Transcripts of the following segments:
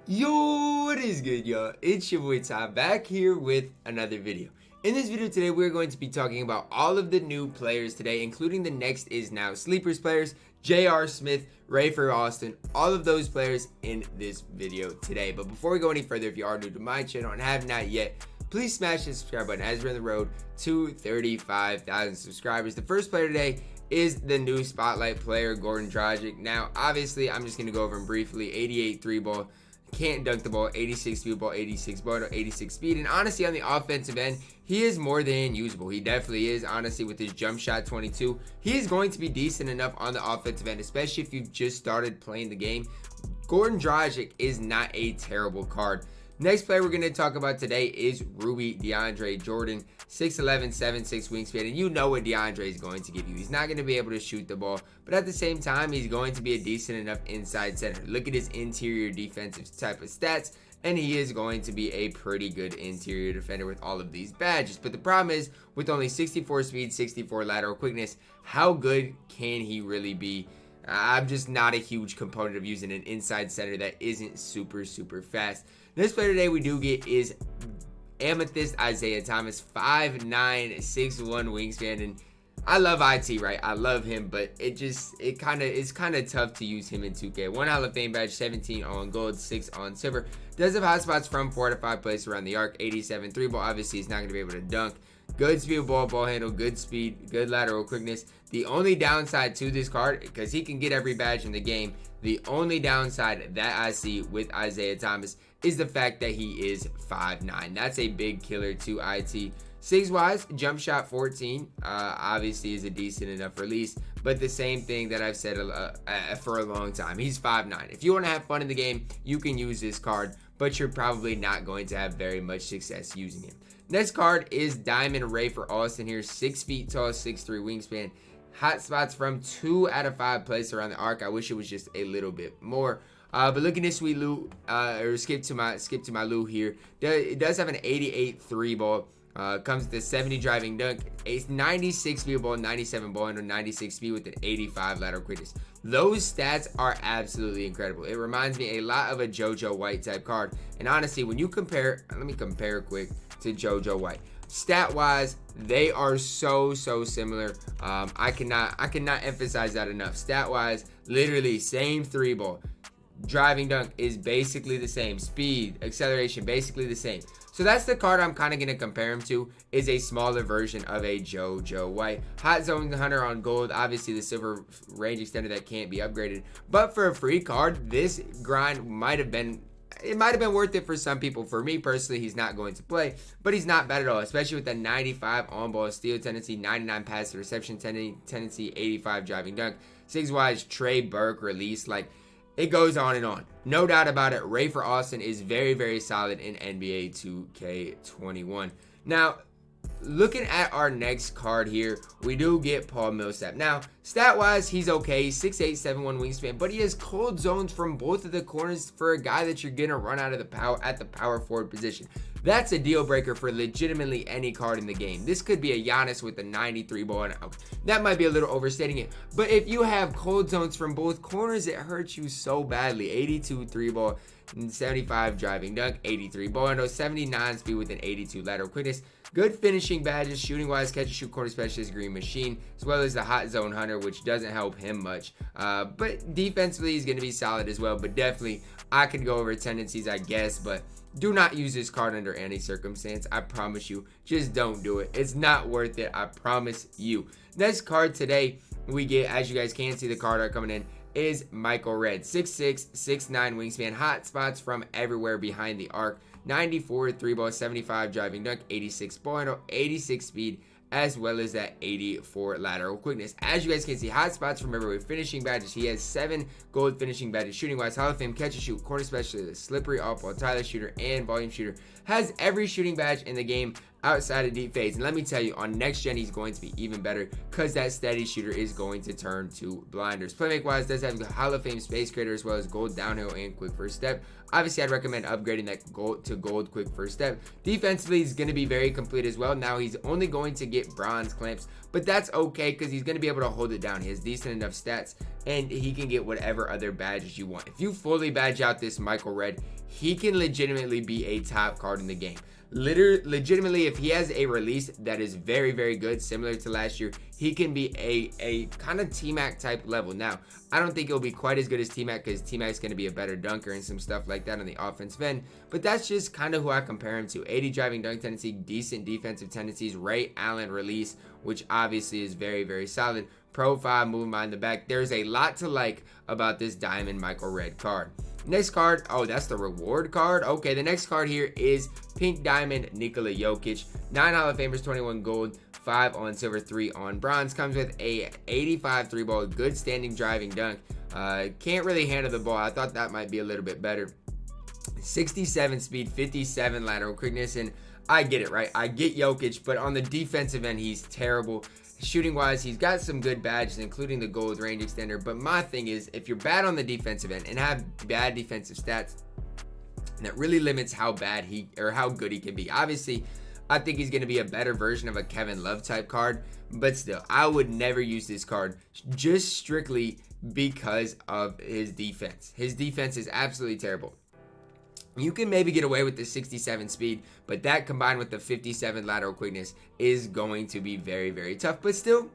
Yo, what is good, y'all? It's your boy Ty back here with another video. In this video today, we're going to be talking about all of the new players today, including the next is now sleepers players, J.R. Smith, Rafer Alston, all of those players in this video today. But before we go any further, if you are new to my channel and have not yet, please smash the subscribe button as we're on the road to 35,000 subscribers. The first player today is the new spotlight player, Goran Dragic. Now, obviously, I'm just going to go over him briefly. 88 3-ball. Can't dunk the ball, 86 field ball, 86 ball, 86 speed, and honestly on the offensive end, he is more than usable. He definitely is, honestly, with his jump shot 22. He is going to be decent enough on the offensive end, especially if you've just started playing the game. Goran Dragic is not a terrible card. Next player we're going to talk about today is DeAndre Jordan, 6'11", 7'6" wingspan, and you know what DeAndre is going to give you. He's not going to be able to shoot the ball, but at the same time, he's going to be a decent enough inside center. Look at his interior defensive type of stats, and he is going to be a pretty good interior defender with all of these badges. But the problem is, with only 64 speed, 64 lateral quickness, how good can he really be? I'm just not a huge component of using an inside center that isn't super fast. This player today we do get is Amethyst Isaiah Thomas, 5'9", 6'1" wingspan, and I love IT, right? I love him, but it's kind of tough to use him in 2K. 1 Hall of Fame badge, 17 on gold, 6 on silver. Does have hotspots from 4 to 5 places around the arc. 87 3-ball. Obviously, he's not going to be able to dunk. Good speed ball handle, good speed, good lateral quickness. The only downside to this card, because he can get every badge in the game, the only downside that I see with Isaiah Thomas is the fact that he is 5'9". That's a big killer to IT. Sigs-wise, jump shot 14, obviously is a decent enough release, but the same thing that I've said for a long time. He's 5'9". If you want to have fun in the game, you can use this card, but you're probably not going to have very much success using him. Next card is Diamond Rafer Alston here, 6 feet tall, 6'3" wingspan. Hot spots from 2 out of 5 places around the arc. I wish it was just a little bit more. But look at this sweet loot, or skip to my loot here. It does have an 88 3-ball. Comes with a 70 driving dunk, a 96 speed ball, 97 ball handle, 96 speed with an 85 lateral quickness. Those stats are absolutely incredible. It reminds me a lot of a JoJo White type card. And honestly, when you compare, let me compare quick to JoJo White. Stat wise, they are so similar. I cannot emphasize that enough. Stat wise, literally same 3-ball. Driving dunk is basically the same. Speed, acceleration, basically the same. So that's the card I'm kind of going to compare him to, is a smaller version of a JoJo White. Hot Zone Hunter on gold, obviously the silver range extender that can't be upgraded. But for a free card, this grind might have been worth it for some people. For me personally, he's not going to play, but he's not bad at all, especially with that 95 on-ball steal tendency, 99 pass to reception tendency, 85 driving dunk. Sigs-wise, Trey Burke release, like, it goes on and on. No doubt about it, Rafer Alston is very solid in NBA 2K21. Now, looking at our next card here, we do get Paul Millsap. Now, stat-wise, he's okay. 6'8", 7'1" wingspan, but he has cold zones from both of the corners for a guy that you're going to run out of the power at the power forward position. That's a deal breaker for legitimately any card in the game. This could be a Giannis with a 93 ball. And that might be a little overstating it. But if you have cold zones from both corners, it hurts you so badly. 82 3-ball, 75 driving dunk, 83 ball handle, 79 speed with an 82 lateral quickness. Good finishing badges, shooting wise, catch and shoot corner specialist, green machine, as well as the hot zone hunter, which doesn't help him much. But defensively, he's going to be solid as well. But definitely, I could go over tendencies, I guess, but do not use this card under any circumstance. I promise you. Just don't do it. It's not worth it. I promise you. Next card today we get, as you guys can see the card art coming in, is Michael Redd. 6'6", 6'9" wingspan. Hot spots from everywhere behind the arc. 94 3-ball, 75 driving dunk, 86 ball handle, 86 speed, as well as that 84 lateral quickness. As you guys can see, hot spots from everywhere. Finishing badges, he has 7 gold finishing badges. Shooting wise, Hall of Fame, catch and shoot, corner specialist, slippery off-ball, Tyler shooter, and volume shooter. Has every shooting badge in the game outside of deep phase. And let me tell you, on next gen, he's going to be even better because that steady shooter is going to turn to blinders. Playmake wise, does have Hall of Fame space creator as well as gold downhill and quick first step. Obviously, I'd recommend upgrading that gold to gold quick first step. Defensively, he's going to be very complete as well. Now, he's only going to get bronze clamps, but that's okay because he's going to be able to hold it down. He has decent enough stats, and he can get whatever other badges you want. If you fully badge out this Michael Redd, he can legitimately be a top card in the game. Legitimately, if he has a release that is very, very good, similar to last year, he can be a kind of T-Mac type level. Now, I don't think it'll be quite as good as T-Mac, because T-Mac's going to be a better dunker and some stuff like that on the offensive end, but that's just kind of who I compare him to. 80 driving dunk tendency, decent defensive tendencies, Ray Allen release, which obviously is very, very solid. Profile, moving behind the back. There's a lot to like about this Diamond Michael Red card. Next card, oh, that's the reward card. Okay, the next card here is Pink Diamond Nikola Jokic. 9 Hall of Famers, 21 gold, 5 on silver, 3 on bronze. Comes with a 85 3-ball, good standing driving dunk. Can't really handle the ball. I thought that might be a little bit better. 67 speed, 57 lateral quickness, and I get it, right? I get Jokic, but on the defensive end, he's terrible. Shooting wise, he's got some good badges, including the gold range extender, but my thing is, if you're bad on the defensive end and have bad defensive stats, that really limits how bad how good he can be. Obviously, I think he's going to be a better version of a Kevin Love type card, but still, I would never use this card just strictly because of his defense. His defense is absolutely terrible. You can maybe get away with the 67 speed, but that combined with the 57 lateral quickness is going to be very, very tough. But still,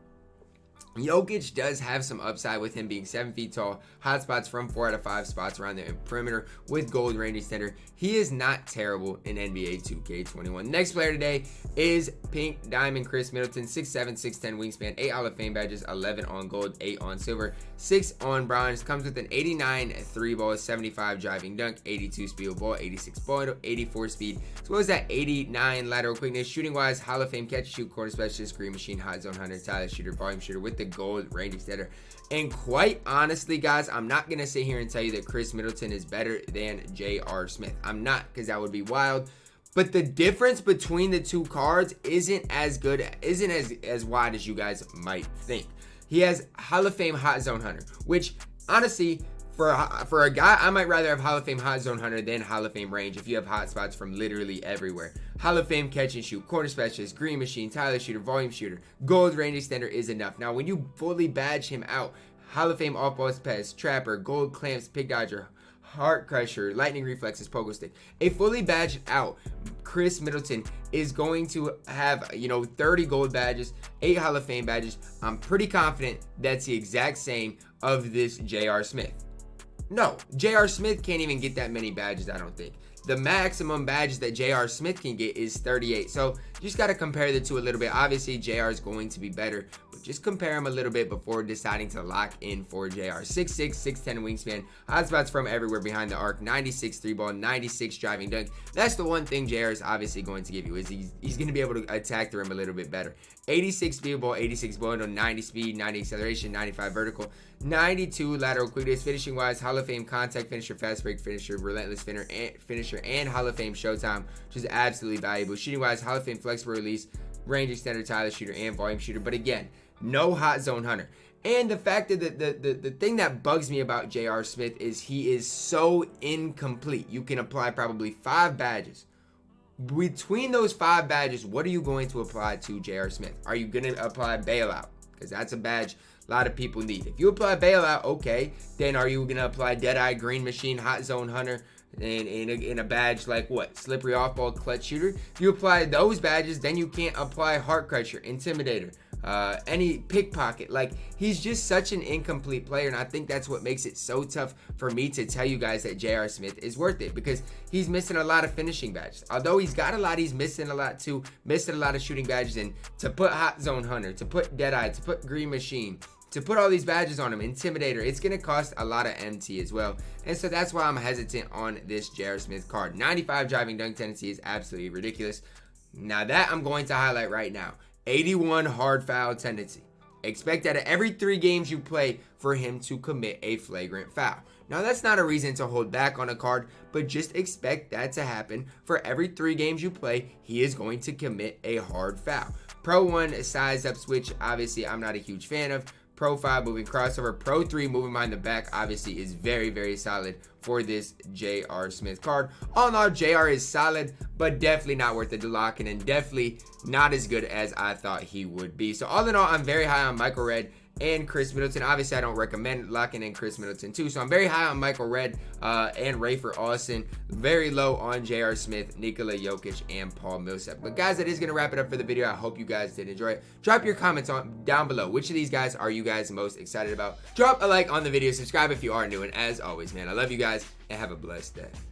Jokic does have some upside with him being 7 feet tall, hot spots from 4 out of 5 spots around the perimeter with gold range extender. He is not terrible in NBA 2K21. Next player today is Pink Diamond Khris Middleton, 6'7", 6'10 wingspan, 8 Hall of Fame badges, 11 on gold, 8 on silver, 6 on bronze. Comes with an 89 3-ball, 75 driving dunk, 82 speed of ball, 86 ball, 84 speed, as well as that 89 lateral quickness. Shooting wise, Hall of Fame catch and shoot, corner specialist, green machine, hot zone hunter, tireless shooter, volume shooter with the gold range extender. And quite honestly, guys, I'm not gonna sit here and tell you that Khris Middleton is better than J.R. Smith. I'm not, because that would be wild. But the difference between the two cards isn't as good, isn't as wide as you guys might think. He has Hall of Fame Hot Zone Hunter, which honestly, for a guy, I might rather have Hall of Fame Hot Zone Hunter than Hall of Fame Range if you have hot spots from literally everywhere. Hall of Fame catch and shoot, corner specialist, green machine, tireless shooter, volume shooter, gold range extender is enough. Now, when you fully badge him out, Hall of Fame off-ball pass, trapper, gold clamps, pick dodger, heart crusher, lightning reflexes, pogo stick. A fully badged out Khris Middleton is going to have, 30 gold badges, 8 Hall of Fame badges. I'm pretty confident that's the exact same of this J.R. Smith. No, J.R. Smith can't even get that many badges, I don't think. The maximum badges that J.R. Smith can get is 38. So you just got to compare the two a little bit. Obviously, J.R. is going to be better, but just compare him a little bit before deciding to lock in for J.R. 6'6", 6'10 wingspan, hot spots from everywhere behind the arc, 96 3-ball, 96 driving dunk. That's the one thing J.R. is obviously going to give you, is he's going to be able to attack the rim a little bit better. 86 speed ball, 86 ball, 90 speed, 90 acceleration, 95 vertical, 92 lateral quickness. Finishing wise, Hall of Fame contact finisher, fast break finisher, relentless finisher, and Hall of Fame showtime, which is absolutely valuable. Shooting wise, Hall of Fame flexible release, range extender, tireless shooter, and volume shooter. But again, no hot zone hunter. And the fact that the thing that bugs me about J.R. Smith is he is so incomplete. You can apply probably 5 badges. Between those 5 badges, what are you going to apply to J.R. Smith? Are you going to apply bailout? Because that's a badge a lot of people need. If you apply bailout, okay, then are you going to apply Deadeye, Green Machine, Hot Zone Hunter, and in a badge like what? Slippery Off-Ball, Clutch Shooter? If you apply those badges, then you can't apply Heart Crusher, Intimidator, any pickpocket. Like, he's just such an incomplete player, and I think that's what makes it so tough for me to tell you guys that J.R. Smith is worth it, because he's missing a lot of finishing badges. Although he's got a lot, he's missing a lot too, missing a lot of shooting badges. And to put Hot Zone Hunter, to put Deadeye, to put Green Machine, to put all these badges on him, Intimidator, it's going to cost a lot of MT as well. And so that's why I'm hesitant on this J.R. Smith card. 95 driving dunk tendency is absolutely ridiculous. Now that I'm going to highlight right now. 81 hard foul tendency. Expect that at every 3 games you play for him to commit a flagrant foul. Now that's not a reason to hold back on a card, but just expect that to happen. For every 3 games you play, he is going to commit a hard foul. Pro 1 size up switch, obviously I'm not a huge fan of. Pro 5 moving crossover, Pro 3 moving behind the back, obviously is very, very solid for this J.R. Smith card. All in all, J.R. is solid, but definitely not worth the locking, and definitely not as good as I thought he would be. So all in all, I'm very high on Michael Red and Khris Middleton. Obviously, I don't recommend locking in Khris Middleton too. So I'm very high on Michael Redd and Rafer Alston. Very low on J.R. Smith, Nikola Jokic, and Paul Millsap. But guys, that is going to wrap it up for the video. I hope you guys did enjoy it. Drop your comments down below. Which of these guys are you guys most excited about? Drop a like on the video. Subscribe if you are new. And as always, man, I love you guys and have a blessed day.